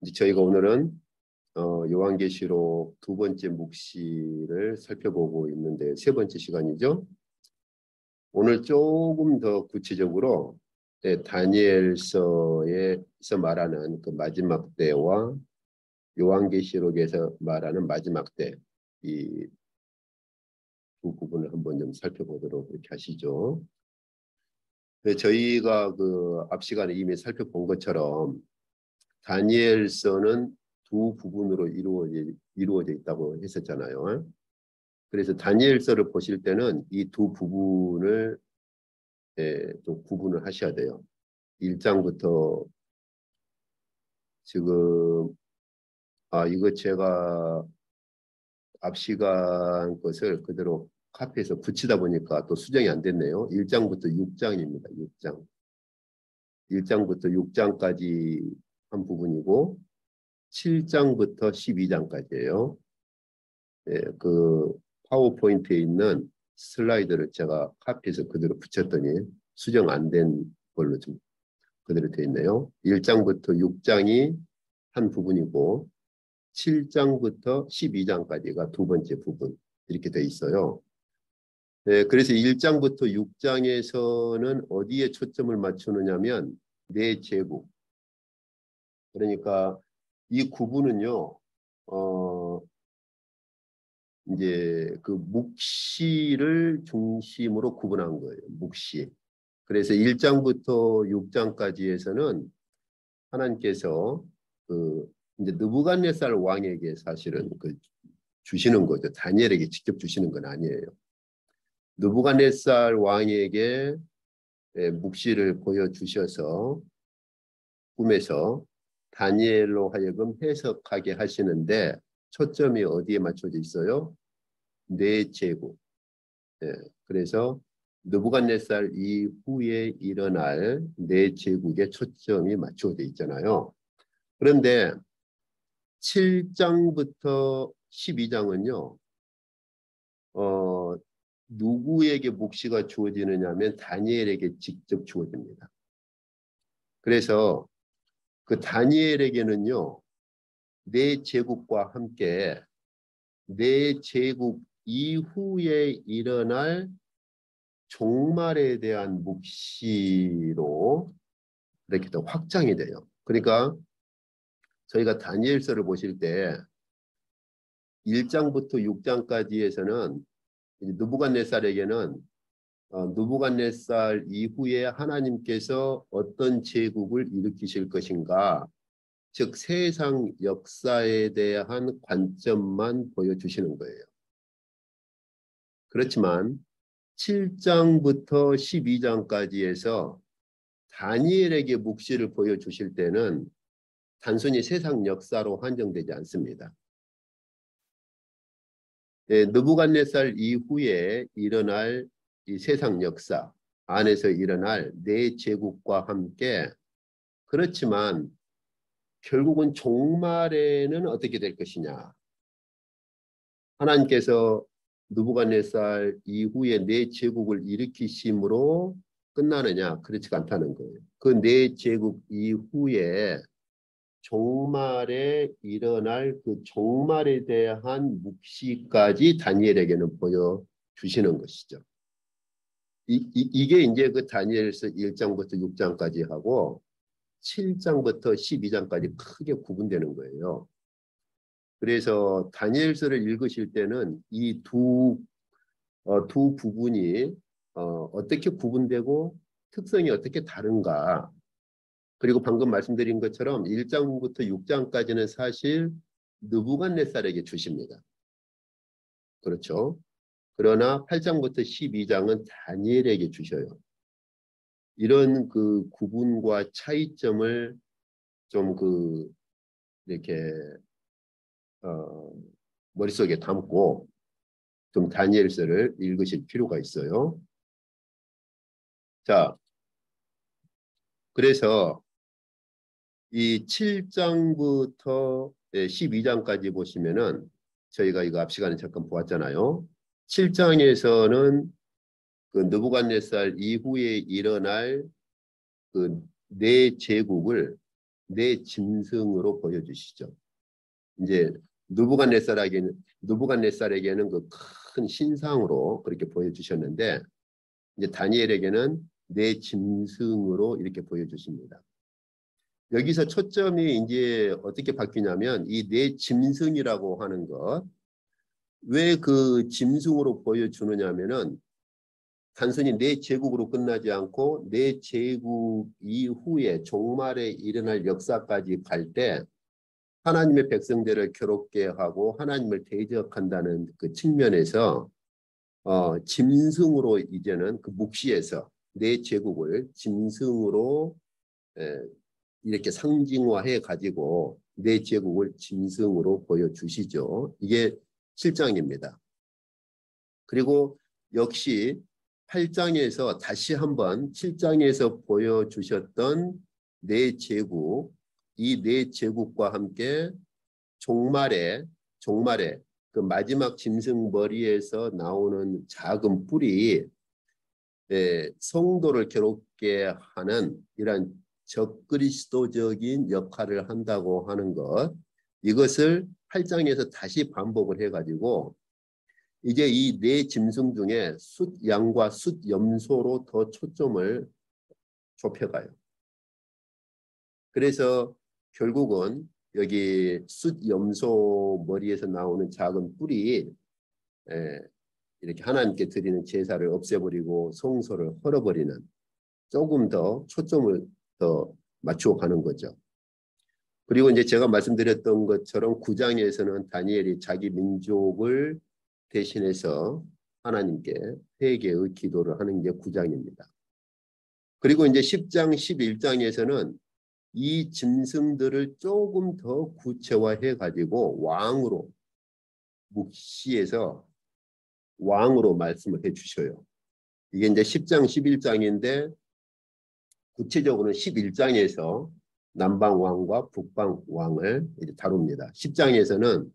이제 저희가 오늘은 요한계시록 두 번째 묵시를 살펴보고 있는데 세 번째 시간이죠. 오늘 조금 더 구체적으로 다니엘서에서 말하는 그 마지막 때와 요한계시록에서 말하는 마지막 때 이 두 부분을 한번 좀 살펴보도록 이렇게 하시죠. 저희가 그 앞 시간에 이미 살펴본 것처럼 다니엘서는 두 부분으로 이루어져 있다고 했었잖아요. 그래서 다니엘서를 보실 때는 이 두 부분을 좀 구분을 하셔야 돼요. 1장부터 지금 이거 제가 앞 시간 것을 그대로 카피해서 붙이다 보니까 또 수정이 안 됐네요. 1장부터 6장입니다. 6장. 1장부터 6장까지 한 부분이고 7장부터 12장까지예요. 그 파워포인트에 있는 슬라이드를 제가 카피해서 그대로 붙였더니 수정 안 된 걸로 좀 그대로 되어 있네요. 1장부터 6장이 한 부분이고 7장부터 12장까지가 두 번째 부분 이렇게 되어 있어요. 그래서 1장부터 6장에서는 어디에 초점을 맞추느냐면 네 제국. 그러니까 이 구분은요. 이제 그 묵시를 중심으로 구분한 거예요. 묵시. 그래서 1장부터 6장까지에서는 하나님께서 그 이제 느부갓네살 왕에게 사실은 그 주시는 거죠. 다니엘에게 직접 주시는 건 아니에요. 느부갓네살 왕에게 묵시를 보여주셔서 꿈에서 다니엘로 하여금 해석하게 하시는데 초점이 어디에 맞춰져 있어요? 네 제국. 그래서 느부갓네살 이후에 일어날 네 제국에 초점이 맞춰져 있잖아요. 그런데 7장부터 12장은요. 누구에게 묵시가 주어지느냐 하면 다니엘에게 직접 주어집니다. 그래서 그 다니엘에게는요. 네 제국과 함께 네 제국 이후에 일어날 종말에 대한 묵시로 이렇게 더 확장이 돼요. 그러니까 저희가 다니엘서를 보실 때 1장부터 6장까지에서는 느부갓네살에게는 느부갓네살 이후에 하나님께서 어떤 제국을 일으키실 것인가, 즉 세상 역사에 대한 관점만 보여주시는 거예요. 그렇지만 7장부터 12장까지에서 다니엘에게 묵시를 보여주실 때는 단순히 세상 역사로 한정되지 않습니다. 느부갓네살 이후에 일어날 이 세상 역사 안에서 일어날 네 제국과 함께 그렇지만 결국은 종말에는 어떻게 될 것이냐. 하나님께서 느부갓네살 이후에 네 제국을 일으키심으로 끝나느냐? 그렇지 않다는 거예요. 그 네 제국 이후에 종말에 일어날 그 종말에 대한 묵시까지 다니엘에게는 보여주시는 것이죠. 이게 이제 그 다니엘서 1장부터 6장까지 하고 7장부터 12장까지 크게 구분되는 거예요. 그래서 다니엘서를 읽으실 때는 이 두 부분이 어떻게 구분되고 특성이 어떻게 다른가. 그리고 방금 말씀드린 것처럼 1장부터 6장까지는 사실 느부갓네살에게 주십니다. 그렇죠? 그러나 8장부터 12장은 다니엘에게 주셔요. 이런 그 구분과 차이점을 좀 이렇게 머릿속에 담고 좀 다니엘서를 읽으실 필요가 있어요. 자, 그래서 이 7장부터 12장까지 보시면은 저희가 이거 앞 시간에 잠깐 보았잖아요. 7장에서는 그 느부갓네살 이후에 일어날 그 네 제국을 내 짐승으로 보여주시죠. 이제 느부갓네살에게는 그 큰 신상으로 그렇게 보여주셨는데 이제 다니엘에게는 내 짐승으로 이렇게 보여주십니다. 여기서 초점이 이제 어떻게 바뀌냐면 이 내 짐승이라고 하는 것, 왜 그 짐승으로 보여주느냐면은 단순히 내 제국으로 끝나지 않고 내 제국 이후에 종말에 일어날 역사까지 갈 때 하나님의 백성들을 괴롭게 하고 하나님을 대적한다는 그 측면에서 짐승으로 이제는 그 묵시에서 내 제국을 짐승으로 이렇게 상징화해 가지고 내 제국을 짐승으로 보여주시죠. 이게 7장입니다. 그리고 역시 8장에서 다시 한번 7장에서 보여주셨던 내 제국, 이 내 제국과 함께 종말에 그 마지막 짐승 머리에서 나오는 작은 뿔이 성도를 괴롭게 하는 이런 적그리스도적인 역할을 한다고 하는 것, 이것을 8장에서 다시 반복을 해가지고 이제 이 네 짐승 중에 숫양과 숫염소로 더 초점을 좁혀가요. 그래서 결국은 여기 숫염소 머리에서 나오는 작은 뿔이 이렇게 하나님께 드리는 제사를 없애버리고 성소를 헐어버리는, 조금 더 초점을 더 맞추어 가는 거죠. 그리고 이제 제가 말씀드렸던 것처럼 9장에서는 다니엘이 자기 민족을 대신해서 하나님께 회개의 기도를 하는 게 9장입니다. 그리고 이제 10장, 11장에서는 이 짐승들을 조금 더 구체화해 가지고 왕으로, 묵시에서 왕으로 말씀을 해 주셔요. 이게 이제 10장, 11장인데 구체적으로는 11장에서 남방 왕과 북방 왕을 이제 다룹니다. 10장에서는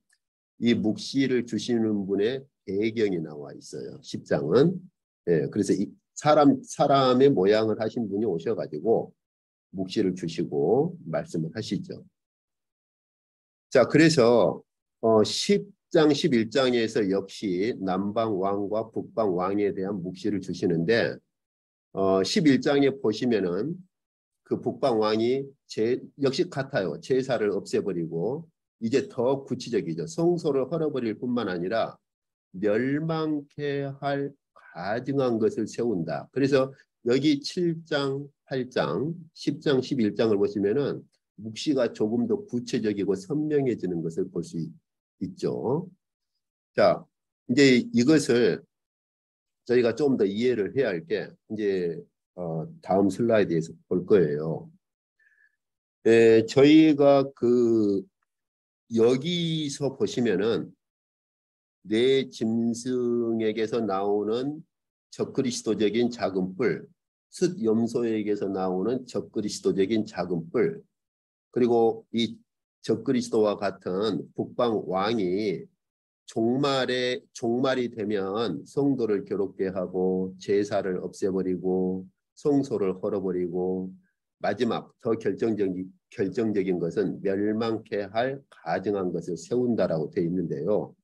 이 묵시를 주시는 분의 배경이 나와 있어요. 10장은. 그래서 이 사람의 모양을 하신 분이 오셔가지고 묵시를 주시고 말씀을 하시죠. 자, 그래서 10장, 11장에서 역시 남방 왕과 북방 왕에 대한 묵시를 주시는데 11장에 보시면은 그 북방 왕이 역시 같아요. 제사를 없애버리고 이제 더 구체적이죠. 성소를 헐어버릴 뿐만 아니라 멸망케 할 가증한 것을 세운다. 그래서 여기 7장, 8장, 10장, 11장을 보시면은 묵시가 조금 더 구체적이고 선명해지는 것을 볼 수 있죠. 자, 이제 이것을 저희가 좀 더 이해를 해야 할 게 이제 다음 슬라이드에서 볼 거예요. 저희가 여기서 보시면은 내 짐승에게서 나오는 적그리스도적인 작은 뿔, 숫염소에게서 나오는 적그리스도적인 작은 뿔, 그리고 이 적그리스도와 같은 북방 왕이 종말이 되면 성도를 괴롭게 하고 제사를 없애버리고 성소를 헐어버리고 마지막 더 결정적인 것은 멸망케 할 가증한 것을 세운다라고 되어 있는데요.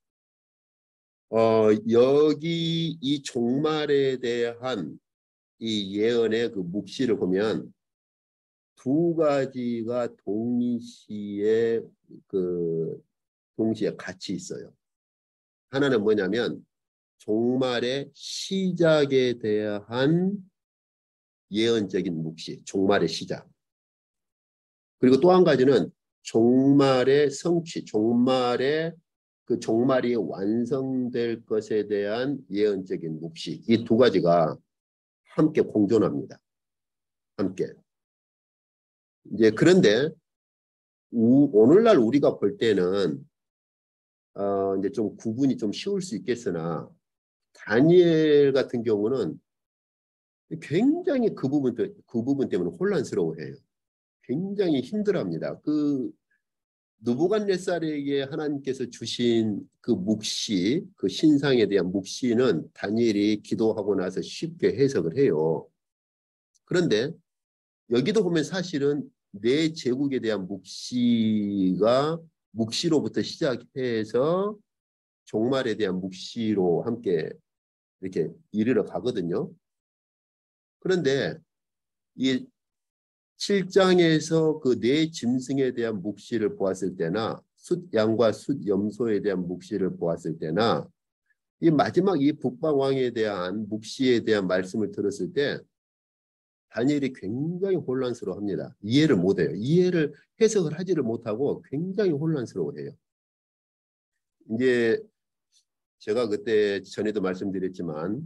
여기 이 종말에 대한 이 예언의 그 묵시를 보면 두 가지가 동시에 같이 있어요. 하나는 뭐냐면 종말의 시작에 대한 예언적인 묵시, 종말의 시작. 그리고 또 한 가지는 종말의 성취, 종말이 완성될 것에 대한 예언적인 묵시. 이 두 가지가 함께 공존합니다. 함께. 이제 그런데 오늘날 우리가 볼 때는 이제 좀 구분이 좀 쉬울 수 있겠으나 다니엘 같은 경우는 굉장히 그 부분 때문에 혼란스러워해요. 굉장히 힘들어합니다. 느부갓네살에게 하나님께서 주신 그 묵시, 그 신상에 대한 묵시는 다니엘이 기도하고 나서 쉽게 해석을 해요. 그런데 여기도 보면 사실은 네 제국에 대한 묵시로부터 시작해서 종말에 대한 묵시로 함께 이렇게 이르러 가거든요. 그런데 이 7장에서 그 네 짐승에 대한 묵시를 보았을 때나 숫양과 숫염소에 대한 묵시를 보았을 때나 이 마지막 이 북방왕에 대한 묵시에 대한 말씀을 들었을 때 다니엘이 굉장히 혼란스러워합니다. 이해를 못해요. 이해를 해석을 하지를 못하고 굉장히 혼란스러워해요. 이제 제가 그때 전에도 말씀드렸지만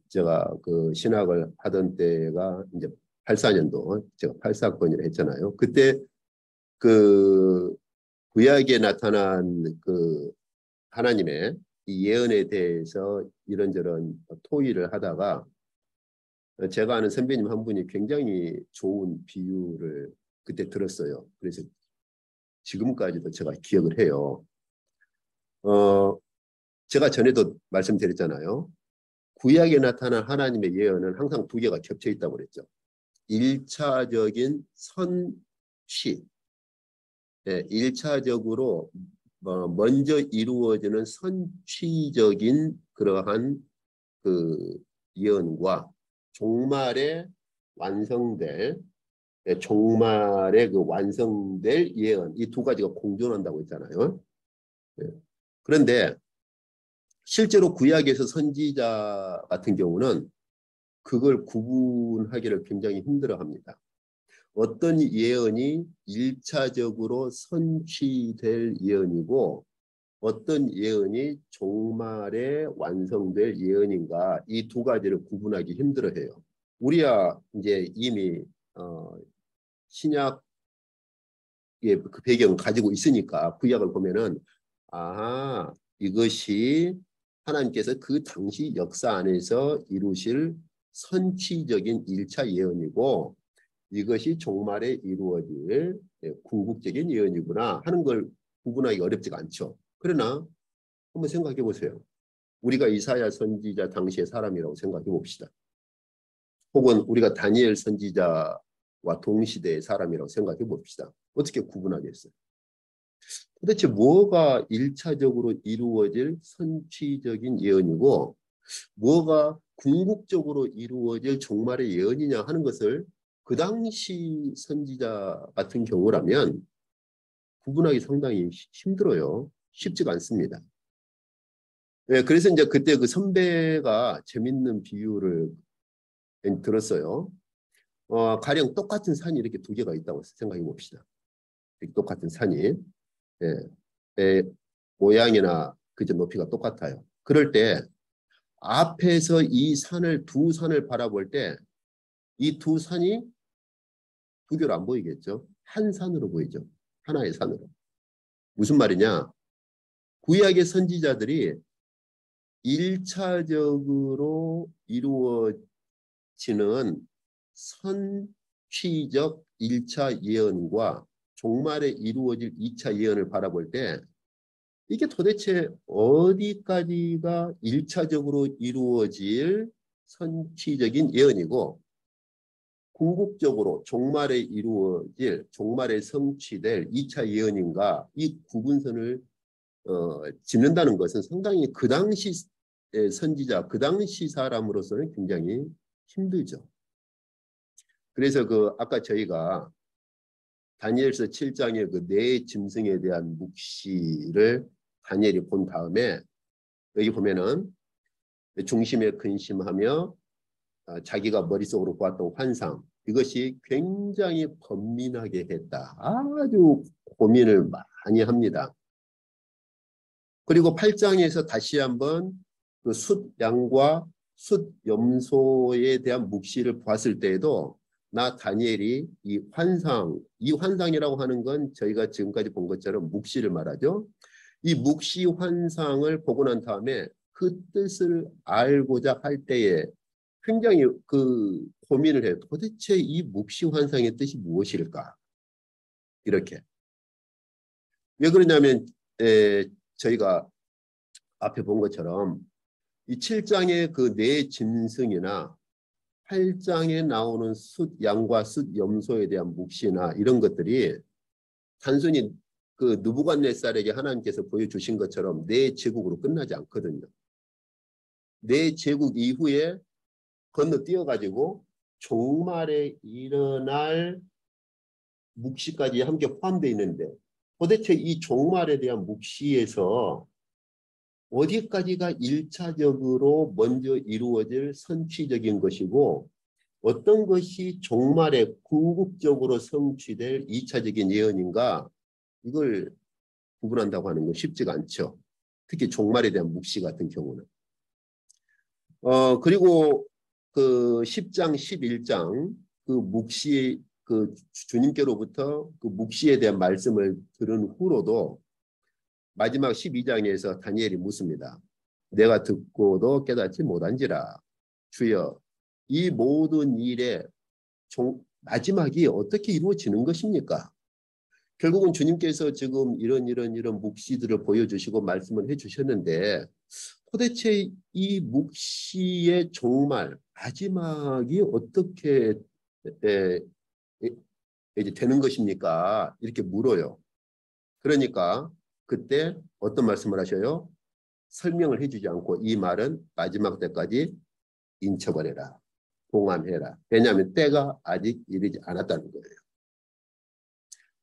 제가 그 신학을 하던 때가 이제 84년도 제가 84권이라 했잖아요. 그때 그 구약에 나타난 그 하나님의 이 예언에 대해서 이런저런 토의를 하다가 제가 아는 선배님 한 분이 굉장히 좋은 비유를 그때 들었어요. 그래서 지금까지도 제가 기억을 해요. 제가 전에도 말씀드렸잖아요. 구약에 나타난 하나님의 예언은 항상 두 개가 겹쳐 있다고 그랬죠. 1차적인 선취, 1차적으로 먼저 이루어지는 선취적인 그러한 그 예언과 종말에 완성될 예언, 이 두 가지가 공존한다고 했잖아요. 그런데 실제로 구약에서 선지자 같은 경우는 그걸 구분하기를 굉장히 힘들어합니다. 어떤 예언이 1차적으로 선취될 예언이고 어떤 예언이 종말에 완성될 예언인가, 이 두 가지를 구분하기 힘들어해요. 우리야 이제 이미 신약의 그 배경을 가지고 있으니까 구약을 보면은 이것이 하나님께서 그 당시 역사 안에서 이루실 선취적인 1차 예언이고 이것이 종말에 이루어질 궁극적인 예언이구나 하는 걸 구분하기 어렵지가 않죠. 그러나 한번 생각해 보세요. 우리가 이사야 선지자 당시의 사람이라고 생각해 봅시다. 혹은 우리가 다니엘 선지자와 동시대의 사람이라고 생각해 봅시다. 어떻게 구분하겠어요? 도대체 뭐가 1차적으로 이루어질 선취적인 예언이고 뭐가 궁극적으로 이루어질 종말의 예언이냐 하는 것을 그 당시 선지자 같은 경우라면 구분하기 상당히 힘들어요. 쉽지가 않습니다. 네, 그래서 이제 그때 그 선배가 재밌는 비유를 들었어요. 가령 똑같은 산이 이렇게 두 개가 있다고 생각해 봅시다. 똑같은 산이 모양이나 그저 높이가 똑같아요. 그럴 때 앞에서 이 두 산을 바라볼 때 이 두 산이 두 개로 안 보이겠죠. 한 산으로 보이죠. 하나의 산으로. 무슨 말이냐? 구약의 선지자들이 1차적으로 이루어지는 선취적 1차 예언과 종말에 이루어질 2차 예언을 바라볼 때 이게 도대체 어디까지가 1차적으로 이루어질 선취적인 예언이고 궁극적으로 종말에 종말에 성취될 2차 예언인가, 이 구분선을 짓는다는 것은 상당히 그 당시 선지자, 그 당시 사람으로서는 굉장히 힘들죠. 그래서 아까 저희가 다니엘서 7장의 그 네 짐승에 대한 묵시를 다니엘이 본 다음에 여기 보면은 중심에 근심하며 자기가 머릿속으로 보았던 환상, 이것이 굉장히 번민하게 했다. 아주 고민을 많이 합니다. 그리고 8장에서 다시 한번 그 숫양과 숫염소에 대한 묵시를 보았을 때에도 나 다니엘이 이 환상이라고 하는 건 저희가 지금까지 본 것처럼 묵시를 말하죠. 이 묵시 환상을 보고 난 다음에 그 뜻을 알고자 할 때에 굉장히 그 고민을 해요. 도대체 이 묵시 환상의 뜻이 무엇일까? 이렇게. 왜 그러냐면 저희가 앞에 본 것처럼 이 7장의 그 네 짐승이나 8장에 나오는 숫 양과 숫 염소에 대한 묵시나 이런 것들이 단순히 그 느부갓네살에게 하나님께서 보여주신 것처럼 내 제국으로 끝나지 않거든요. 내 제국 이후에 건너뛰어가지고 종말에 일어날 묵시까지 함께 포함되어 있는데 도대체 이 종말에 대한 묵시에서 어디까지가 1차적으로 먼저 이루어질 선취적인 것이고 어떤 것이 종말에 궁극적으로 성취될 2차적인 예언인가 이걸 구분한다고 하는 건 쉽지가 않죠. 특히 종말에 대한 묵시 같은 경우는. 그리고 그 10장, 11장 그 묵시 그 주님께로부터 그 묵시에 대한 말씀을 들은 후로도 마지막 12장에서 다니엘이 묻습니다. 내가 듣고도 깨닫지 못한지라 주여 이 모든 일의 마지막이 어떻게 이루어지는 것입니까? 결국은 주님께서 지금 이런 묵시들을 보여주시고 말씀을 해주셨는데 도대체 이 묵시의 종말 마지막이 어떻게 이제 되는 것입니까? 이렇게 물어요. 그러니까 그때 어떤 말씀을 하셔요? 설명을 해주지 않고 이 말은 마지막 때까지 인쳐버려라. 봉함해라. 왜냐하면 때가 아직 이르지 않았다는 거예요.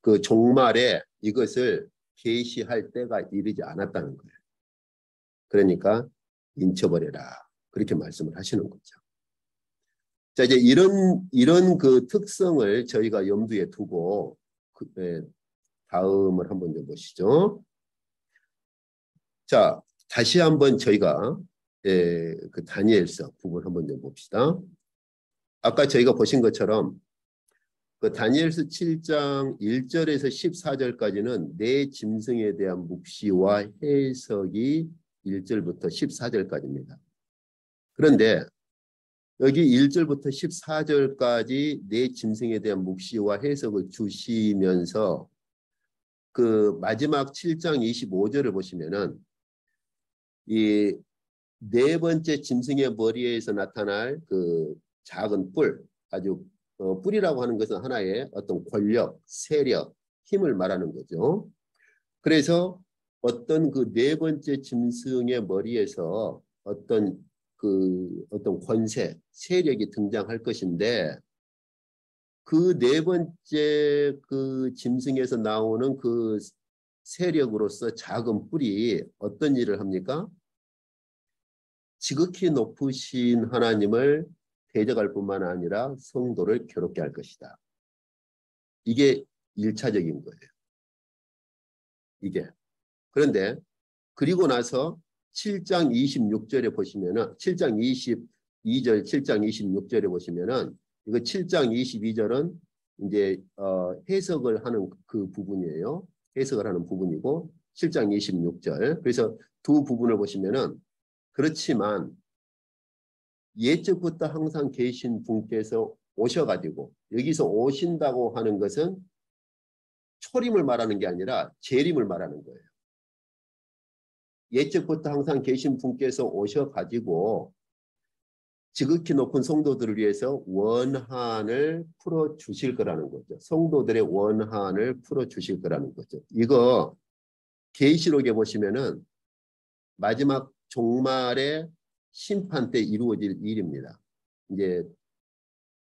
그 종말에 이것을 계시할 때가 이르지 않았다는 거예요. 그러니까 인쳐버려라. 그렇게 말씀을 하시는 거죠. 자, 이제 이런 그 특성을 저희가 염두에 두고 다음을 한번 좀 보시죠. 자, 다시 한번 저희가 그 다니엘서 부분 한번 좀 봅시다. 아까 저희가 보신 것처럼 그 다니엘서 7장 1절에서 14절까지는 내 짐승에 대한 묵시와 해석이 1절부터 14절까지입니다. 그런데 여기 1절부터 14절까지 내 짐승에 대한 묵시와 해석을 주시면서 그 마지막 7장 25절을 보시면은 이 네 번째 짐승의 머리에서 나타날 그 작은 뿔, 아주 뿔이라고 하는 것은 하나의 어떤 권력, 세력, 힘을 말하는 거죠. 그래서 어떤 그 네 번째 짐승의 머리에서 어떤 권세, 세력이 등장할 것인데 그 네 번째 그 짐승에서 나오는 그 세력으로서 작은 뿔이 어떤 일을 합니까? 지극히 높으신 하나님을 대적할 뿐만 아니라 성도를 괴롭게 할 것이다. 이게 1차적인 거예요. 이게. 그런데 그리고 나서 7장 26절에 보시면은 7장 22절, 7장 26절에 보시면은 이거 7장 22절은 이제 해석을 하는 그 부분이에요. 해석을 하는 부분이고 7장 26절. 그래서 두 부분을 보시면은 그렇지만 예적부터 항상 계신 분께서 오셔가지고 여기서 오신다고 하는 것은 초림을 말하는 게 아니라 재림을 말하는 거예요. 예적부터 항상 계신 분께서 오셔가지고 지극히 높은 성도들을 위해서 원한을 풀어주실 거라는 거죠. 성도들의 원한을 풀어주실 거라는 거죠. 이거 계시록에 보시면은 마지막 종말의 심판 때 이루어질 일입니다. 이제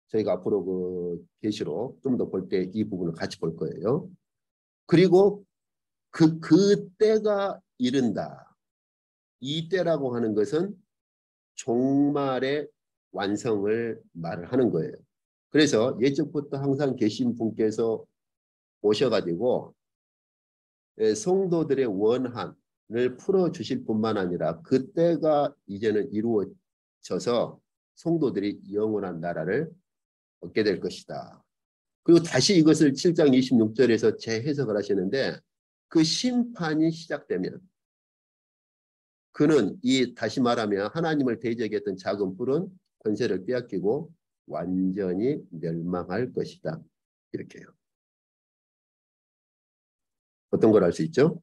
저희가 앞으로 그 계시록 좀 더 볼 때 이 부분을 같이 볼 거예요. 그리고 그 때가 이른다. 이 때라고 하는 것은 종말의 완성을 말을 하는 거예요. 그래서 예적부터 항상 계신 분께서 오셔가지고 성도들의 원한을 풀어주실 뿐만 아니라 그때가 이제는 이루어져서 성도들이 영원한 나라를 얻게 될 것이다. 그리고 다시 이것을 7장 26절에서 재해석을 하시는데 그 심판이 시작되면 그는 다시 말하면 하나님을 대적했던 작은 뿔은 권세를 빼앗기고 완전히 멸망할 것이다. 이렇게요. 어떤 걸 알 수 있죠?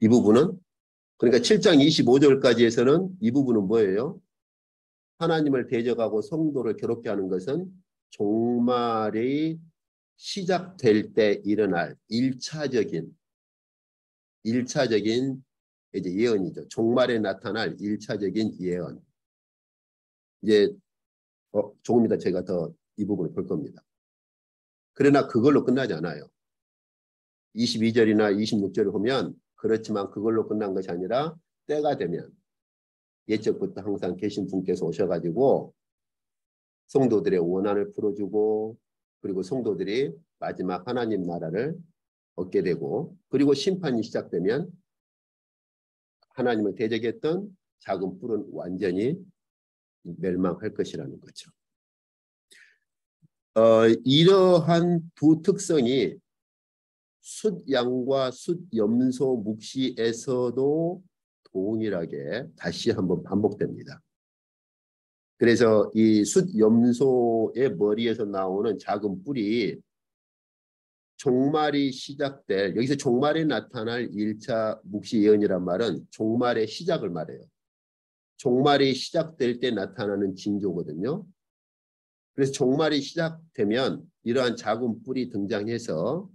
이 부분은 그러니까 7장 25절까지에서는 이 부분은 뭐예요? 하나님을 대적하고 성도를 괴롭게 하는 것은 종말이 시작될 때 일어날 일차적인 이제 예언이죠. 종말에 나타날 일차적인 예언. 이제 조금 이따 제가 더 이 부분을 볼 겁니다. 그러나 그걸로 끝나지 않아요. 22절이나 26절을 보면 그렇지만 그걸로 끝난 것이 아니라 때가 되면 예적부터 항상 계신 분께서 오셔가지고 성도들의 원한을 풀어주고 그리고 성도들이 마지막 하나님 나라를 얻게 되고 그리고 심판이 시작되면 하나님을 대적했던 작은 뿔은 완전히 멸망할 것이라는 거죠. 이러한 두 특성이 숫양과 숫염소 묵시에서도 동일하게 다시 한번 반복됩니다. 그래서 이 숫염소의 머리에서 나오는 작은 뿔이 종말이 시작될, 여기서 종말에 나타날 1차 묵시 예언이란 말은 종말의 시작을 말해요. 종말이 시작될 때 나타나는 징조거든요. 그래서 종말이 시작되면 이러한 작은 뿔이 등장해서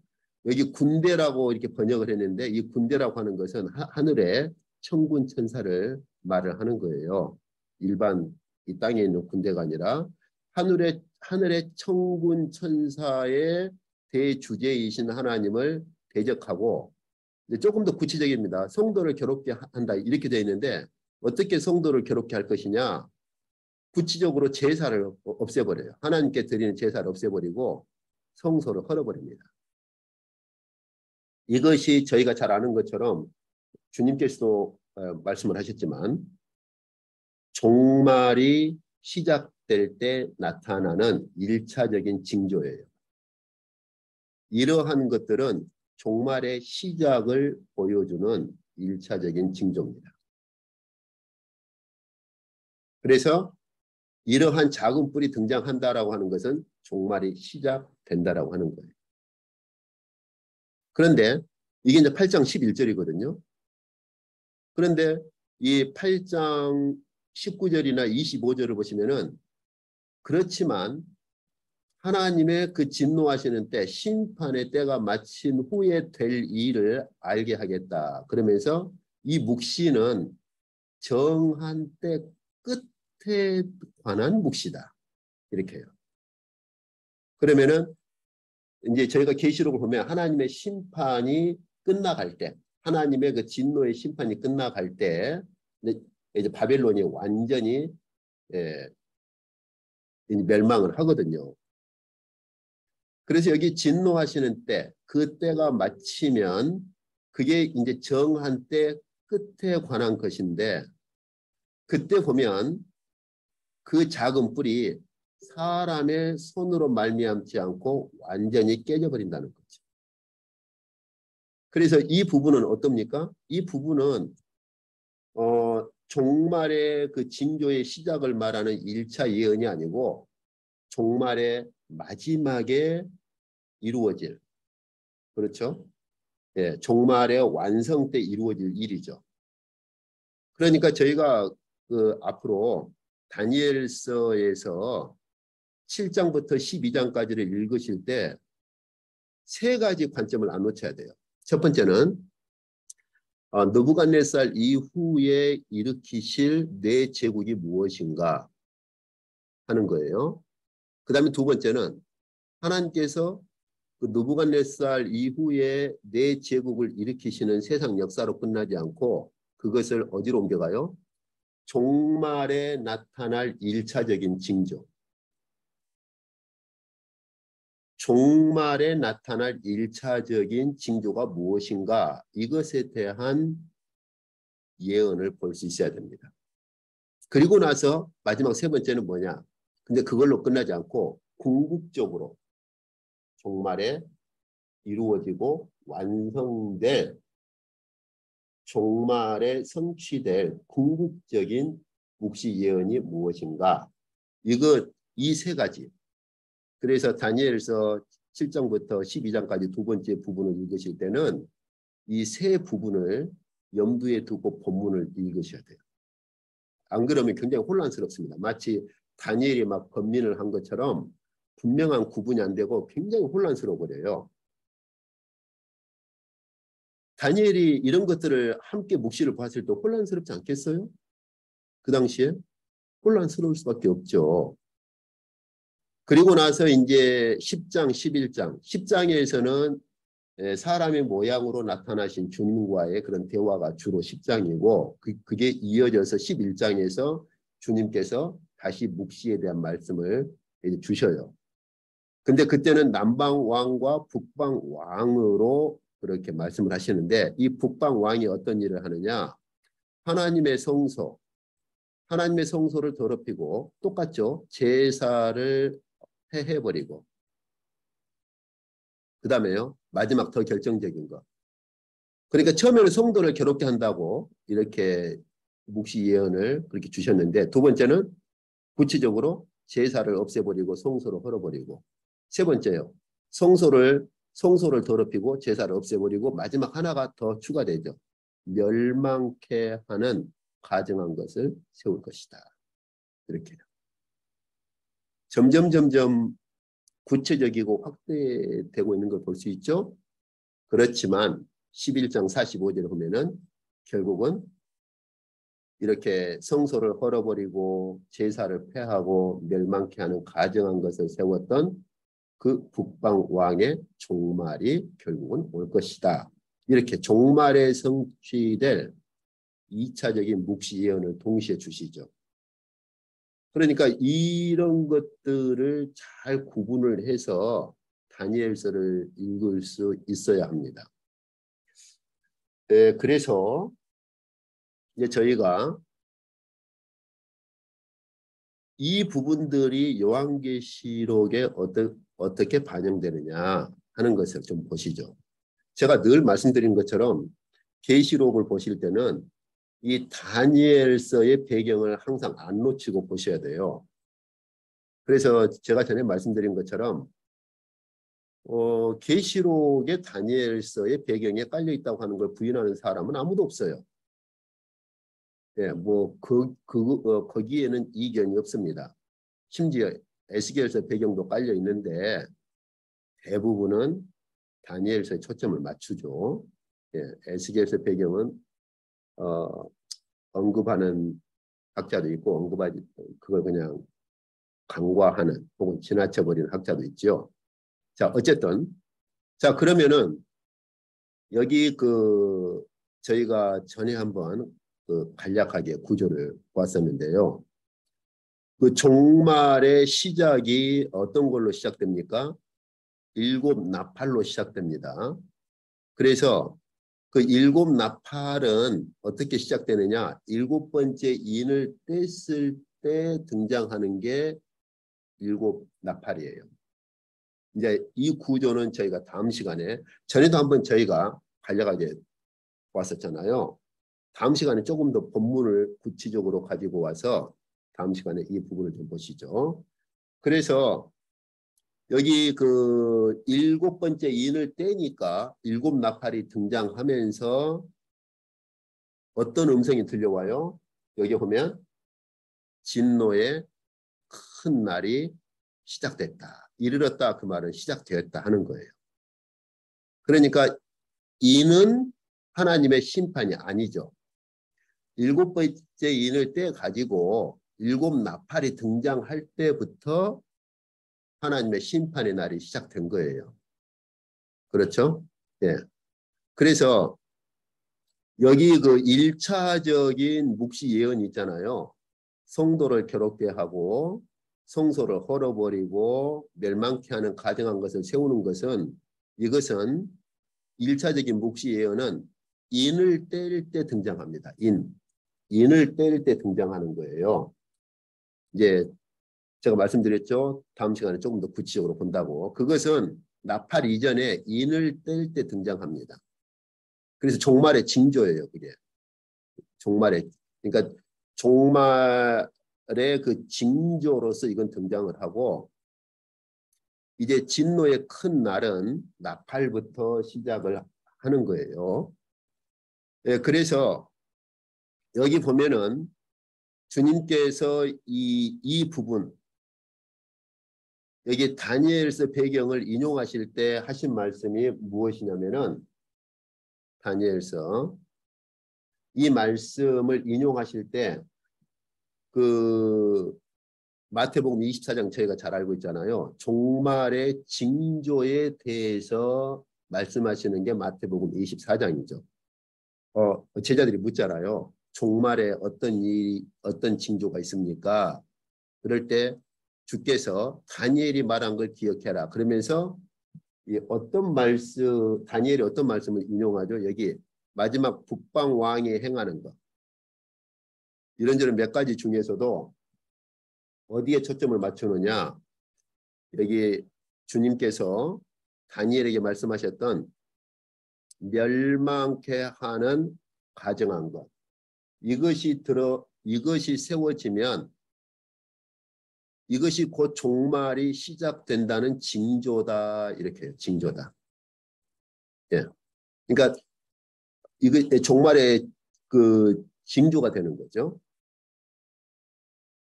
여기 군대라고 이렇게 번역을 했는데 이 군대라고 하는 것은 하늘의 천군 천사를 말을 하는 거예요. 일반 이 땅에 있는 군대가 아니라 하늘의 천군 천사의 대주제이신 하나님을 대적하고 조금 더 구체적입니다. 성도를 괴롭게 한다 이렇게 되어 있는데 어떻게 성도를 괴롭게 할 것이냐. 구체적으로 제사를 없애버려요. 하나님께 드리는 제사를 없애버리고 성소를 헐어버립니다. 이것이 저희가 잘 아는 것처럼 주님께서도 말씀을 하셨지만 종말이 시작될 때 나타나는 1차적인 징조예요. 이러한 것들은 종말의 시작을 보여주는 1차적인 징조입니다. 그래서 이러한 작은 뿔이 등장한다라고 하는 것은 종말이 시작된다라고 하는 거예요. 그런데 이게 이제 8장 11절이거든요. 그런데 이 8장 19절이나 25절을 보시면은 그렇지만 하나님의 그 진노하시는 때 심판의 때가 마친 후에 될 일을 알게 하겠다. 그러면서 이 묵시는 정한 때 끝에 관한 묵시다. 이렇게 해요. 그러면은 이제 저희가 계시록을 보면 하나님의 심판이 끝나갈 때, 하나님의 그 진노의 심판이 끝나갈 때 이제 바벨론이 완전히 멸망을 하거든요. 그래서 여기 진노하시는 때, 그 때가 마치면 그게 이제 정한 때 끝에 관한 것인데 그때 보면 그 작은 뿔이 사람의 손으로 말미암지 않고 완전히 깨져버린다는 거죠. 그래서 이 부분은 어떻습니까? 이 부분은 종말의 그 징조의 시작을 말하는 1차 예언이 아니고 종말의 마지막에 이루어질, 그렇죠? 예, 종말의 완성 때 이루어질 일이죠. 그러니까 저희가 그 앞으로 다니엘서에서 7장부터 12장까지를 읽으실 때 세 가지 관점을 안 놓쳐야 돼요. 첫 번째는 느부갓네살 이후에 일으키실 네 제국이 무엇인가 하는 거예요. 그 다음에 두 번째는 하나님께서 그 느부갓네살 이후에 네 제국을 일으키시는 세상 역사로 끝나지 않고 그것을 어디로 옮겨가요? 종말에 나타날 1차적인 징조. 종말에 나타날 1차적인 징조가 무엇인가? 이것에 대한 예언을 볼 수 있어야 됩니다. 그리고 나서 마지막 세 번째는 뭐냐? 근데 그걸로 끝나지 않고 궁극적으로 종말에 이루어지고 완성될 종말에 성취될 궁극적인 묵시 예언이 무엇인가? 이 세 가지. 그래서 다니엘서 7장부터 12장까지 두 번째 부분을 읽으실 때는 이 세 부분을 염두에 두고 본문을 읽으셔야 돼요. 안 그러면 굉장히 혼란스럽습니다. 마치 다니엘이 막 번민을 한 것처럼 분명한 구분이 안 되고 굉장히 혼란스러워 버려요. 다니엘이 이런 것들을 함께 묵시를 봤을 때 혼란스럽지 않겠어요? 그 당시에 혼란스러울 수밖에 없죠. 그리고 나서 이제 10장, 11장. 10장에서는 사람의 모양으로 나타나신 주님과의 그런 대화가 주로 10장이고 그게 이어져서 11장에서 주님께서 다시 묵시에 대한 말씀을 주셔요. 근데 그때는 남방 왕과 북방 왕으로 그렇게 말씀을 하시는데 이 북방 왕이 어떤 일을 하느냐? 하나님의 성소, 하나님의 성소를 더럽히고 똑같죠. 제사를 폐해버리고 그 다음에요. 마지막 더 결정적인 거. 그러니까 처음에는 성도를 괴롭게 한다고 이렇게 묵시 예언을 그렇게 주셨는데 두 번째는 구체적으로 제사를 없애버리고 성소를 헐어버리고 세 번째요. 성소를 더럽히고 제사를 없애버리고 마지막 하나가 더 추가되죠. 멸망케 하는 가증한 것을 세울 것이다. 이렇게 점점 구체적이고 확대되고 있는 걸 볼 수 있죠. 그렇지만 11장 45절에 보면은 결국은 이렇게 성소를 헐어버리고 제사를 폐하고 멸망케 하는 가증한 것을 세웠던 그 북방 왕의 종말이 결국은 올 것이다. 이렇게 종말에 성취될 2차적인 묵시 예언을 동시에 주시죠. 그러니까 이런 것들을 잘 구분을 해서 다니엘서를 읽을 수 있어야 합니다. 그래서 이제 저희가 이 부분들이 요한계시록에 어떻게 반영되느냐 하는 것을 좀 보시죠. 제가 늘 말씀드린 것처럼 계시록을 보실 때는 이 다니엘서의 배경을 항상 안 놓치고 보셔야 돼요. 그래서 제가 전에 말씀드린 것처럼 계시록의 다니엘서의 배경에 깔려 있다고 하는 걸 부인하는 사람은 아무도 없어요. 예, 뭐 거기에는 이견이 없습니다. 심지어 에스겔서 배경도 깔려 있는데 대부분은 다니엘서에 초점을 맞추죠. 예, 에스겔서 배경은 언급하는 학자도 있고 언급하지 그걸 그냥 간과하는 혹은 지나쳐버리는 학자도 있죠. 자, 어쨌든 자 그러면은 여기 저희가 전에 한번 간략하게 구조를 보았었는데요. 그 종말의 시작이 어떤 걸로 시작됩니까? 7 나팔로 시작됩니다. 그래서 그 7 나팔은 어떻게 시작되느냐? 7번째 인을 뗐을 때 등장하는 게 7 나팔이에요. 이제 이 구조는 저희가 다음 시간에 전에도 한번 저희가 간략하게 보았었잖아요. 다음 시간에 조금 더 본문을 구체적으로 가지고 와서 다음 시간에 이 부분을 좀 보시죠. 그래서 여기 7번째 인을 떼니까 7 나팔이 등장하면서 어떤 음성이 들려와요? 여기 보면 진노의 큰 날이 시작됐다. 이르렀다 그 말은 시작되었다 하는 거예요. 그러니까 인은 하나님의 심판이 아니죠. 7번째 인을 떼가지고 7 나팔이 등장할 때부터 하나님의 심판의 날이 시작된 거예요. 그렇죠? 예. 그래서 여기 1차적인 묵시 예언이 있잖아요. 성도를 괴롭게 하고 성소를 헐어버리고 멸망케 하는 가증한 것을 세우는 것은 이것은 1차적인 묵시 예언은 인을 때릴 때 등장합니다. 인을 때릴 때 등장하는 거예요. 이제 제가 말씀드렸죠. 다음 시간에 조금 더 구체적으로 본다고. 그것은 나팔 이전에 인을 뗄 때 등장합니다. 그래서 종말의 징조예요. 그게. 종말의 그러니까 종말의 그 징조로서 이건 등장을 하고 이제 진노의 큰 날은 나팔부터 시작을 하는 거예요. 예, 그래서 여기 보면은 주님께서 이 부분, 여기 다니엘서 배경을 인용하실 때 하신 말씀이 무엇이냐면은, 다니엘서 이 말씀을 인용하실 때 그 마태복음 24장 저희가 잘 알고 있잖아요. 종말의 징조에 대해서 말씀하시는 게 마태복음 24장이죠. 제자들이 묻잖아요. 종말에 어떤 징조가 있습니까? 그럴 때 주께서 다니엘이 말한 걸 기억해라. 그러면서 다니엘이 어떤 말씀을 인용하죠? 여기 마지막 북방 왕이 행하는 것. 이런저런 몇 가지 중에서도 어디에 초점을 맞추느냐? 여기 주님께서 다니엘에게 말씀하셨던 멸망케 하는 가정한 것. 이것이 세워지면 이것이 곧 종말이 시작된다는 징조다. 이렇게 해요. 징조다. 예. 그러니까 이거 종말의 그 징조가 되는 거죠.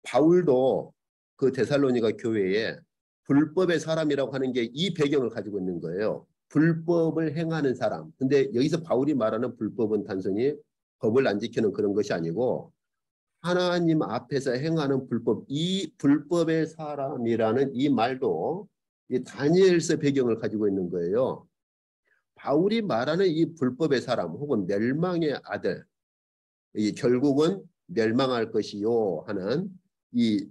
바울도 그 데살로니가 교회에 불법의 사람이라고 하는 게 이 배경을 가지고 있는 거예요. 불법을 행하는 사람. 근데 여기서 바울이 말하는 불법은 단순히 법을 안 지키는 그런 것이 아니고 하나님 앞에서 행하는 불법, 이 불법의 사람이라는 이 말도 이 다니엘서 배경을 가지고 있는 거예요. 바울이 말하는 이 불법의 사람 혹은 멸망의 아들, 이 결국은 멸망할 것이요 하는 이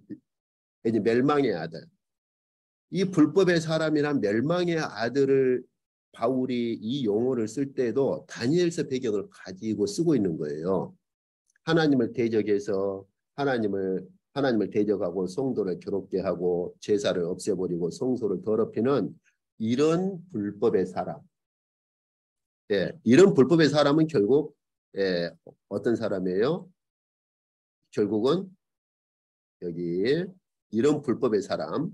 이제 멸망의 아들, 이 불법의 사람이란 멸망의 아들을 바울이 이 용어를 쓸 때도 다니엘서 배경을 가지고 쓰고 있는 거예요. 하나님을 대적해서 하나님을 대적하고 성도를 괴롭게 하고 제사를 없애버리고 성소를 더럽히는 이런 불법의 사람. 예, 이런 불법의 사람은 결국 어떤 사람이에요? 결국은 여기 이런 불법의 사람은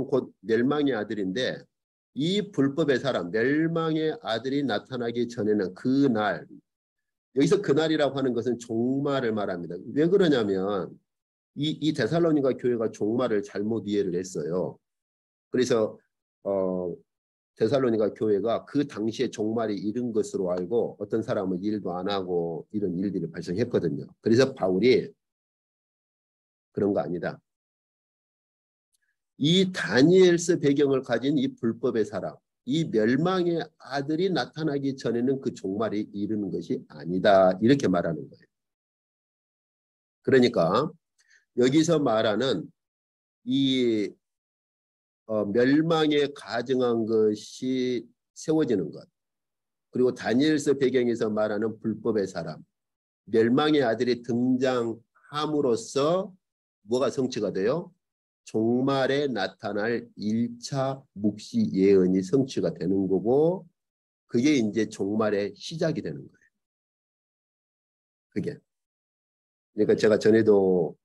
곧 멸망의 아들인데 이 불법의 사람, 멸망의 아들이 나타나기 전에는 그 날, 여기서 그날이라고 하는 것은 종말을 말합니다. 왜 그러냐면 이 데살로니가 교회가 종말을 잘못 이해를 했어요. 그래서 데살로니가 교회가 그 당시에 종말이 이른 것으로 알고 어떤 사람은 일도 안 하고 이런 일들이 발생했거든요. 그래서 바울이 그런 거 아니다. 이 다니엘서 배경을 가진 이 불법의 사람, 이 멸망의 아들이 나타나기 전에는 그 종말이 이르는 것이 아니다. 이렇게 말하는 거예요. 그러니까 여기서 말하는 이 멸망에 가증한 것이 세워지는 것, 그리고 다니엘서 배경에서 말하는 불법의 사람, 멸망의 아들이 등장함으로써 뭐가 성취가 돼요? 종말에 나타날 1차 묵시 예언이 성취가 되는 거고, 그게 이제 종말의 시작이 되는 거예요. 그게. 그러니까 제가 전에도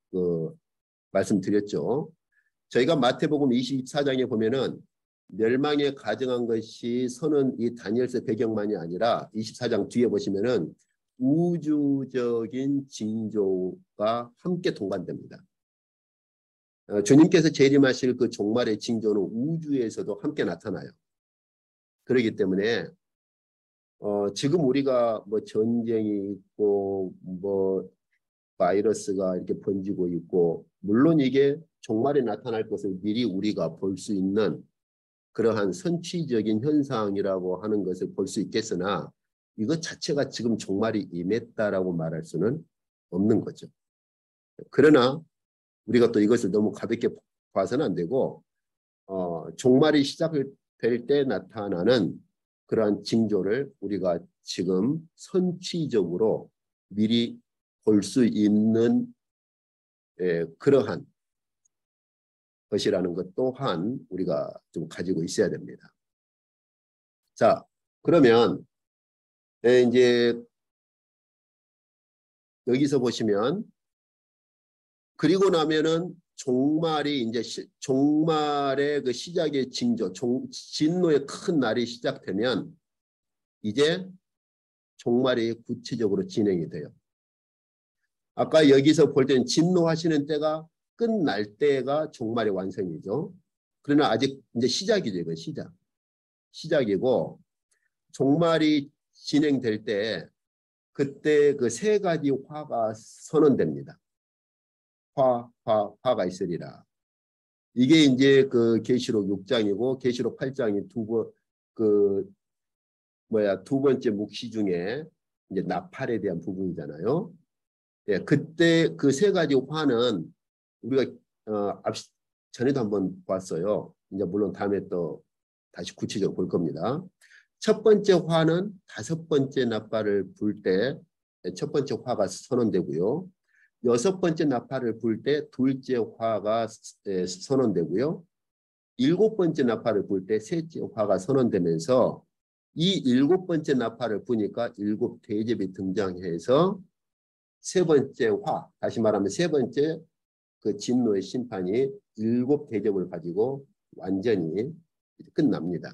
말씀드렸죠. 저희가 마태복음 24장에 보면은 멸망에 가증한 것이 서는 이 다니엘서 배경만이 아니라 24장 뒤에 보시면은 우주적인 징조가 함께 동반됩니다. 주님께서 재림하실 그 종말의 징조는 우주에서도 함께 나타나요. 그렇기 때문에 지금 우리가 뭐 전쟁이 있고 뭐 바이러스가 이렇게 번지고 있고, 물론 이게 종말에 나타날 것을 미리 우리가 볼 수 있는 그러한 선취적인 현상이라고 하는 것을 볼 수 있겠으나 이것 자체가 지금 종말이 임했다라고 말할 수는 없는 거죠. 그러나 우리가 또 이것을 너무 가볍게 봐서는 안 되고 종말이 시작될 때 나타나는 그러한 징조를 우리가 지금 선취적으로 미리 볼 수 있는 그러한 것이라는 것 또한 우리가 좀 가지고 있어야 됩니다. 자, 그러면 이제 여기서 보시면 그리고 나면은 종말이 이제 종말의 그 시작의 징조, 진노의 큰 날이 시작되면 이제 종말이 구체적으로 진행이 돼요. 아까 여기서 볼 때는 진노하시는 때가 끝날 때가 종말의 완성이죠. 그러나 아직 이제 시작이죠. 이건 시작이고 종말이 진행될 때 그때 그 세 가지 화가 선언됩니다. 화가 있으리라. 이게 이제 그 계시록 6장이고 계시록 8장이 두 번째 묵시 중에 이제 나팔에 대한 부분이잖아요. 예, 그때 그 세 가지 화는 우리가 전에도 한번 봤어요. 이제 물론 다음에 또 다시 구체적으로 볼 겁니다. 첫 번째 화는 다섯 번째 나팔을 불 때 첫 번째 화가 선언되고요. 여섯 번째 나팔을 불 때 둘째 화가 선언되고요. 일곱 번째 나팔을 불 때 셋째 화가 선언되면서 이 일곱 번째 나팔을 부니까 일곱 대접이 등장해서 세 번째 화, 다시 말하면 세 번째 그 진노의 심판이 일곱 대접을 가지고 완전히 끝납니다.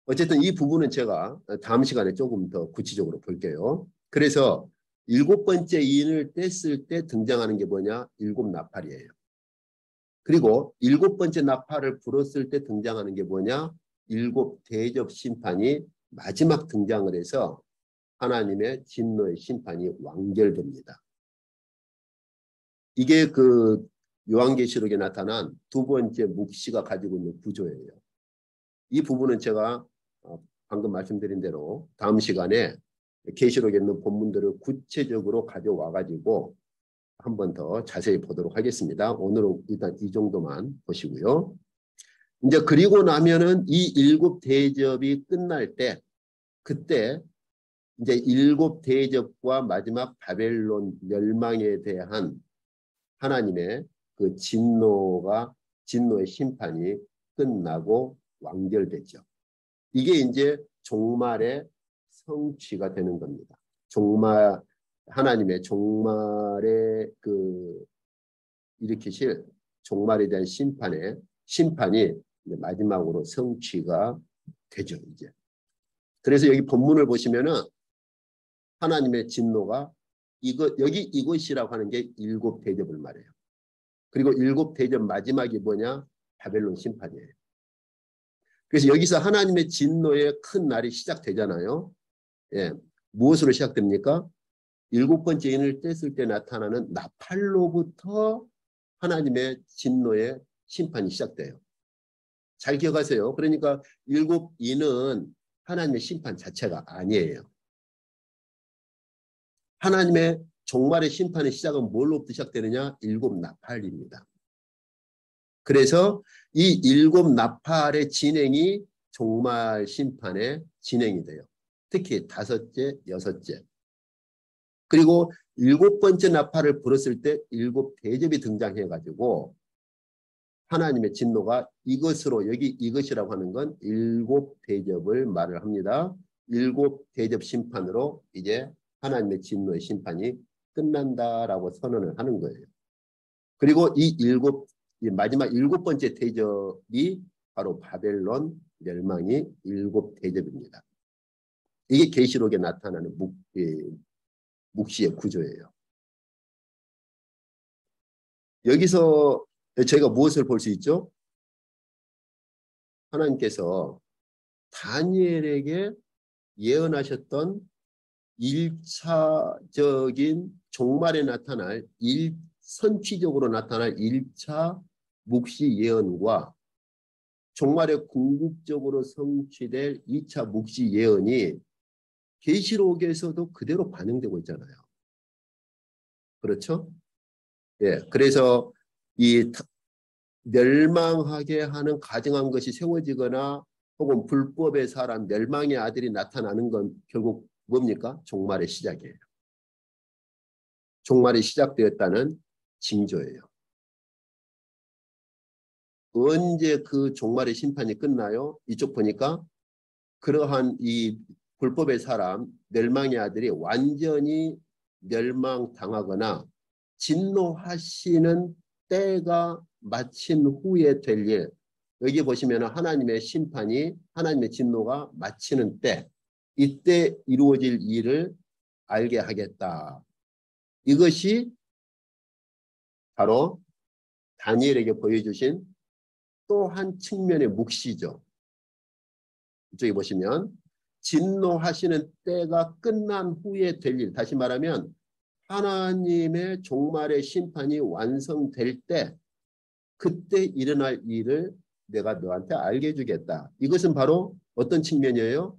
어쨌든 이 부분은 제가 다음 시간에 조금 더 구체적으로 볼게요. 그래서 일곱 번째 인을 뗐을 때 등장하는 게 뭐냐? 일곱 나팔이에요. 그리고 일곱 번째 나팔을 불었을 때 등장하는 게 뭐냐? 일곱 대접 심판이 마지막 등장을 해서 하나님의 진노의 심판이 완결됩니다. 이게 그 요한계시록에 나타난 두 번째 묵시가 가지고 있는 구조예요. 이 부분은 제가 방금 말씀드린 대로 다음 시간에 계시록에 있는 본문들을 구체적으로 가져와 가지고 한 번 더 자세히 보도록 하겠습니다. 오늘은 일단 이 정도만 보시고요. 이제 그리고 나면은 이 일곱 대접이 끝날 때 그때 이제 일곱 대접과 마지막 바벨론 멸망에 대한 하나님의 그 진노의 심판이 끝나고 완결되죠. 이게 이제 종말의 성취가 되는 겁니다. 하나님의 종말에 일으키실 종말에 대한 심판이 이제 마지막으로 성취가 되죠, 이제. 그래서 여기 본문을 보시면은 하나님의 진노가 이것이라고 하는 게 일곱 대접을 말해요. 그리고 일곱 대접 마지막이 뭐냐? 바벨론 심판이에요. 그래서 여기서 하나님의 진노의 큰 날이 시작되잖아요. 예. 무엇으로 시작됩니까? 일곱 번째 인을 뗐을 때 나타나는 나팔로부터 하나님의 진노의 심판이 시작돼요. 잘 기억하세요. 그러니까 일곱 인은 하나님의 심판 자체가 아니에요. 하나님의 종말의 심판의 시작은 뭘로부터 시작되느냐? 일곱 나팔입니다. 그래서 이 일곱 나팔의 진행이 종말 심판의 진행이 돼요. 특히 다섯째, 여섯째. 그리고 일곱 번째 나팔을 불었을 때 일곱 대접이 등장해가지고 하나님의 진노가 이것으로 여기 이것이라고 하는 건 일곱 대접을 말을 합니다. 일곱 대접 심판으로 이제 하나님의 진노의 심판이 끝난다라고 선언을 하는 거예요. 그리고 이 마지막 일곱 번째 대접이 바로 바벨론 멸망이 일곱 대접입니다. 이게 계시록에 나타나는 묵시의 구조예요. 여기서 저희가 무엇을 볼 수 있죠? 하나님께서 다니엘에게 예언하셨던 1차적인 종말에 나타날 선취적으로 나타날 1차 묵시 예언과 종말에 궁극적으로 성취될 2차 묵시 예언이 계시록에서도 그대로 반영되고 있잖아요. 그렇죠? 예, 그래서 이 멸망하게 하는 가증한 것이 세워지거나 혹은 불법의 사람, 멸망의 아들이 나타나는 건 결국 뭡니까? 종말의 시작이에요. 종말이 시작되었다는 징조예요. 언제 그 종말의 심판이 끝나요? 이쪽 보니까 그러한 이 불법의 사람, 멸망의 아들이 완전히 멸망당하거나 진노하시는 때가 마친 후에 될 일. 여기 보시면 하나님의 심판이 하나님의 진노가 마치는 때 이때 이루어질 일을 알게 하겠다. 이것이 바로 다니엘에게 보여주신 또 한 측면의 묵시죠. 이쪽에 보시면 진노하시는 때가 끝난 후에 될 일, 다시 말하면 하나님의 종말의 심판이 완성될 때 그때 일어날 일을 내가 너한테 알게 해주겠다. 이것은 바로 어떤 측면이에요?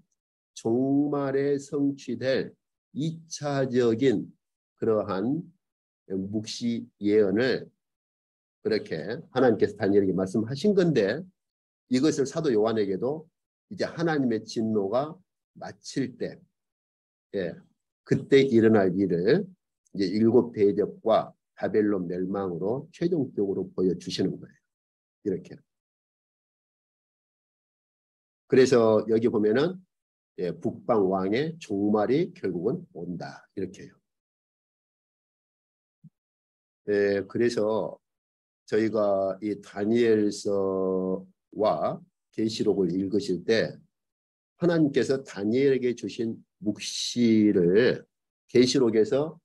종말에 성취될 2차적인 그러한 묵시 예언을 그렇게 하나님께서 다니엘에게 말씀하신 건데, 이것을 사도 요한에게도 이제 하나님의 진노가 마칠 때, 그때 일어날 일을 이제 7 대접과 바벨론 멸망으로 최종적으로 보여주시는 거예요. 이렇게. 그래서 여기 보면은 북방 왕의 종말이 결국은 온다. 이렇게요. 그래서 저희가 이 다니엘서와 계시록을 읽으실 때 하나님께서 다니엘에게 주신 묵시를 계시록에서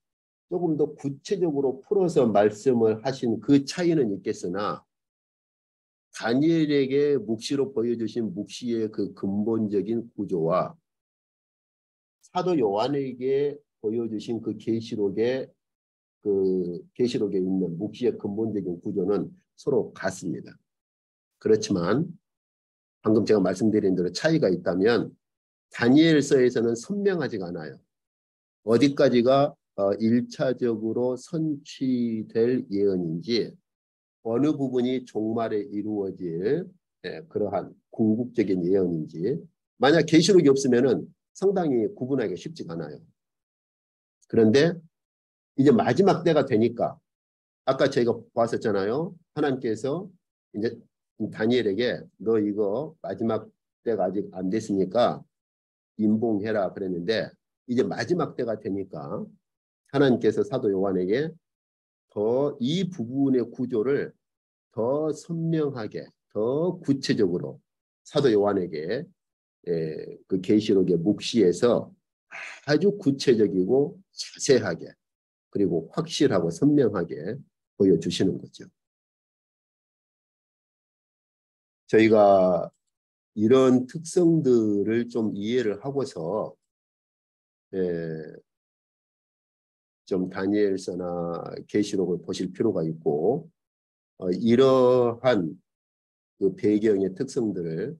조금 더 구체적으로 풀어서 말씀을 하신 그 차이는 있겠으나 다니엘에게 묵시로 보여주신 묵시의 그 근본적인 구조와 사도 요한에게 보여주신 그 계시록에 있는 묵시의 근본적인 구조는 서로 같습니다. 그렇지만 방금 제가 말씀드린 대로 차이가 있다면 다니엘서에서는 선명하지가 않아요. 어디까지가 1차적으로 선취될 예언인지 어느 부분이 종말에 이루어질 그러한 궁극적인 예언인지 만약 계시록이 없으면은 상당히 구분하기가 쉽지가 않아요. 그런데 이제 마지막 때가 되니까 아까 저희가 봤었잖아요. 하나님께서 이제 다니엘에게 너 이거 마지막 때가 아직 안 됐으니까 임봉해라 그랬는데 이제 마지막 때가 되니까 하나님께서 사도 요한에게 더 이 부분의 구조를 더 선명하게 더 구체적으로 사도 요한에게 그 계시록의 묵시에서 아주 구체적이고 자세하게 그리고 확실하고 선명하게 보여주시는 거죠. 저희가 이런 특성들을 좀 이해를 하고서 좀 다니엘서나 계시록을 보실 필요가 있고 이러한 그 배경의 특성들을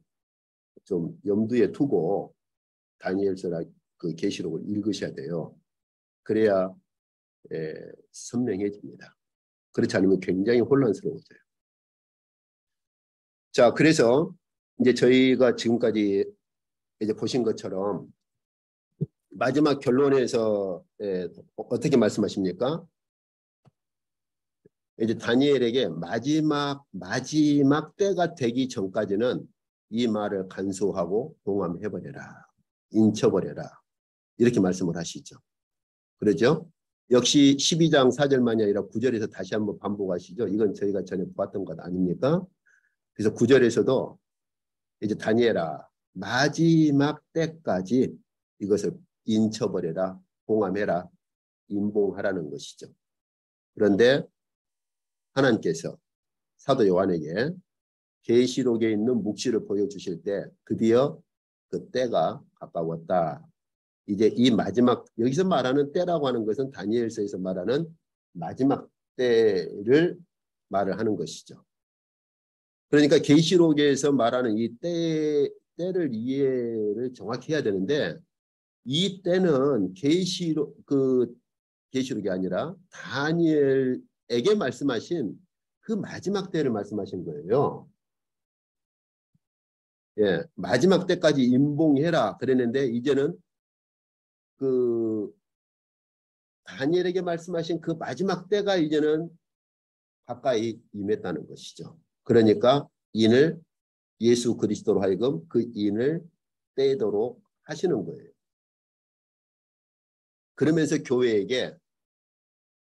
좀 염두에 두고 다니엘서나 그 계시록을 읽으셔야 돼요. 그래야 선명해집니다. 그렇지 않으면 굉장히 혼란스러워져요. 자, 그래서 이제 저희가 지금까지 이제 보신 것처럼 마지막 결론에서 어떻게 말씀하십니까? 이제 다니엘에게 마지막 때가 되기 전까지는 이 말을 간수하고 동함해버려라. 인쳐버려라. 이렇게 말씀을 하시죠. 그러죠? 역시 12장 4절만이 아니라 9절에서 다시 한번 반복하시죠. 이건 저희가 전에 보았던 것 아닙니까? 그래서 9절에서도 이제 다니엘아 마지막 때까지 이것을 인쳐버려라. 봉함해라. 임봉하라는 것이죠. 그런데 하나님께서 사도 요한에게 계시록에 있는 묵시를 보여주실 때 드디어 그 때가 가까웠다. 이제 이 마지막 여기서 말하는 때라고 하는 것은 다니엘서에서 말하는 마지막 때를 말을 하는 것이죠. 그러니까 계시록에서 말하는 이 때를 이해를 정확히 해야 되는데 이 때는 계시록이 아니라 다니엘에게 말씀하신 그 마지막 때를 말씀하신 거예요. 마지막 때까지 임봉해라 그랬는데 이제는 그 다니엘에게 말씀하신 그 마지막 때가 이제는 가까이 임했다는 것이죠. 그러니까 인을 예수 그리스도로 하여금 그 인을 떼도록 하시는 거예요. 그러면서 교회에게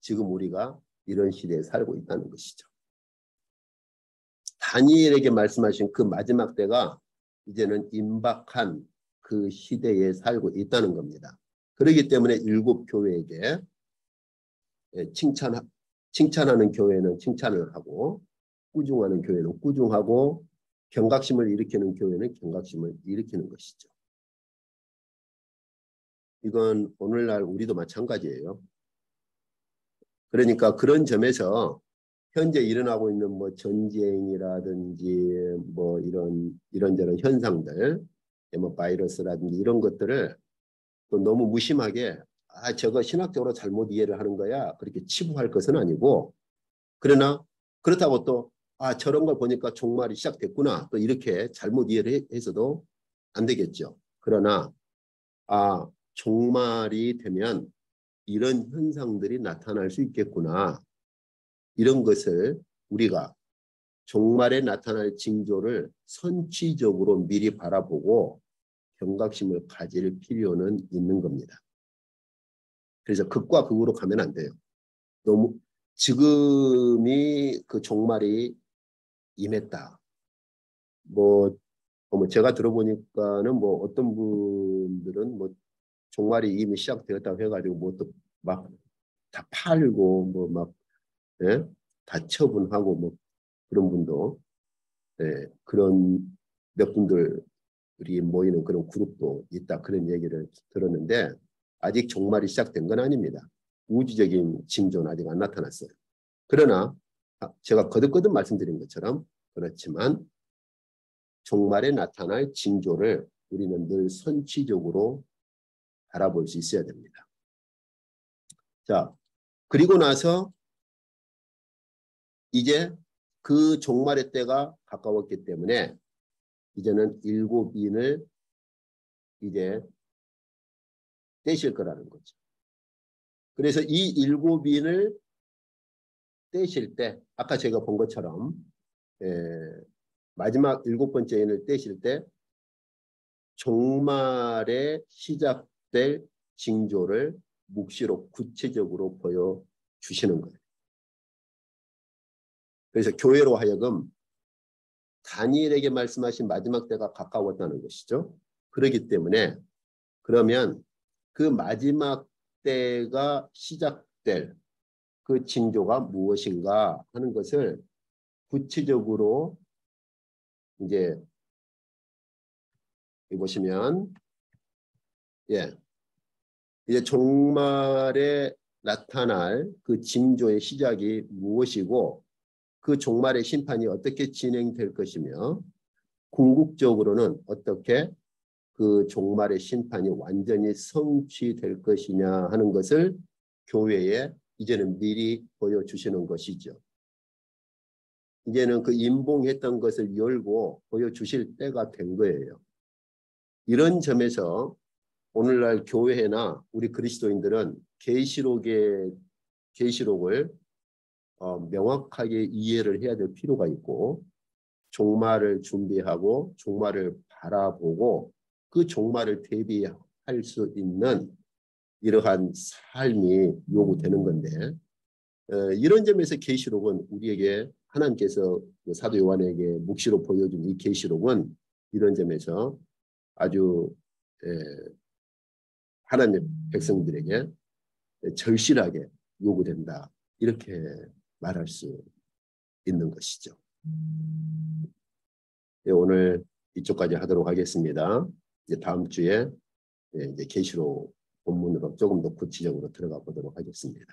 지금 우리가 이런 시대에 살고 있다는 것이죠. 다니엘에게 말씀하신 그 마지막 때가 이제는 임박한 그 시대에 살고 있다는 겁니다. 그렇기 때문에 7 교회에게 칭찬하는 교회는 칭찬을 하고 꾸중하는 교회는 꾸중하고 경각심을 일으키는 교회는 경각심을 일으키는 것이죠. 이건 오늘날 우리도 마찬가지예요. 그러니까 그런 점에서 현재 일어나고 있는 뭐 전쟁이라든지 뭐 이런저런 현상들, 뭐 바이러스라든지 이런 것들을 또 너무 무심하게 저거 신학적으로 잘못 이해를 하는 거야 그렇게 치부할 것은 아니고, 그러나 그렇다고 또 저런 걸 보니까 종말이 시작됐구나 또 이렇게 잘못 이해를 해서도 안 되겠죠. 그러나 종말이 되면 이런 현상들이 나타날 수 있겠구나, 이런 것을 우리가 종말에 나타날 징조를 선취적으로 미리 바라보고 경각심을 가질 필요는 있는 겁니다. 그래서 극과 극으로 가면 안 돼요. 너무 지금이 그 종말이 임했다. 뭐 제가 들어보니까는 뭐 어떤 분들은 뭐 종말이 이미 시작되었다고 해가지고 뭐 또 막 다 팔고 뭐 막 다 처분하고 뭐 그런 분도 그런 몇 분들이 모이는 그런 그룹도 있다, 그런 얘기를 들었는데 아직 종말이 시작된 건 아닙니다. 우주적인 징조는 아직 안 나타났어요. 그러나 제가 거듭거듭 말씀드린 것처럼 그렇지만 종말에 나타날 징조를 우리는 늘 선취적으로 알아볼 수 있어야 됩니다. 자, 그리고 나서 이제 그 종말의 때가 가까웠기 때문에 이제는 일곱 인을 이제 떼실 거라는 거죠. 그래서 이 일곱 인을 떼실 때 아까 제가 본 것처럼 마지막 일곱 번째 인을 떼실 때 종말에 시작될 징조를 묵시로 구체적으로 보여주시는 거예요. 그래서 교회로 하여금 다니엘에게 말씀하신 마지막 때가 가까웠다는 것이죠. 그렇기 때문에 그러면 그 마지막 때가 시작될 그 징조가 무엇인가 하는 것을 구체적으로 이제 보시면 이제 종말에 나타날 그 징조의 시작이 무엇이고 그 종말의 심판이 어떻게 진행될 것이며 궁극적으로는 어떻게 그 종말의 심판이 완전히 성취될 것이냐 하는 것을 교회에 이제는 미리 보여주시는 것이죠. 이제는 그 임봉했던 것을 열고 보여주실 때가 된 거예요. 이런 점에서 오늘날 교회나 우리 그리스도인들은 계시록을 명확하게 이해를 해야 될 필요가 있고 종말을 준비하고 종말을 바라보고 그 종말을 대비할 수 있는 이러한 삶이 요구되는 건데 이런 점에서 계시록은 우리에게 하나님께서 사도 요한에게 묵시로 보여준 이 계시록은 이런 점에서 아주 하나님의 백성들에게 절실하게 요구된다, 이렇게 말할 수 있는 것이죠. 오늘 이쪽까지 하도록 하겠습니다. 이제 다음 주에 이제 계시록 본문으로 조금 더 구체적으로 들어가 보도록 하겠습니다.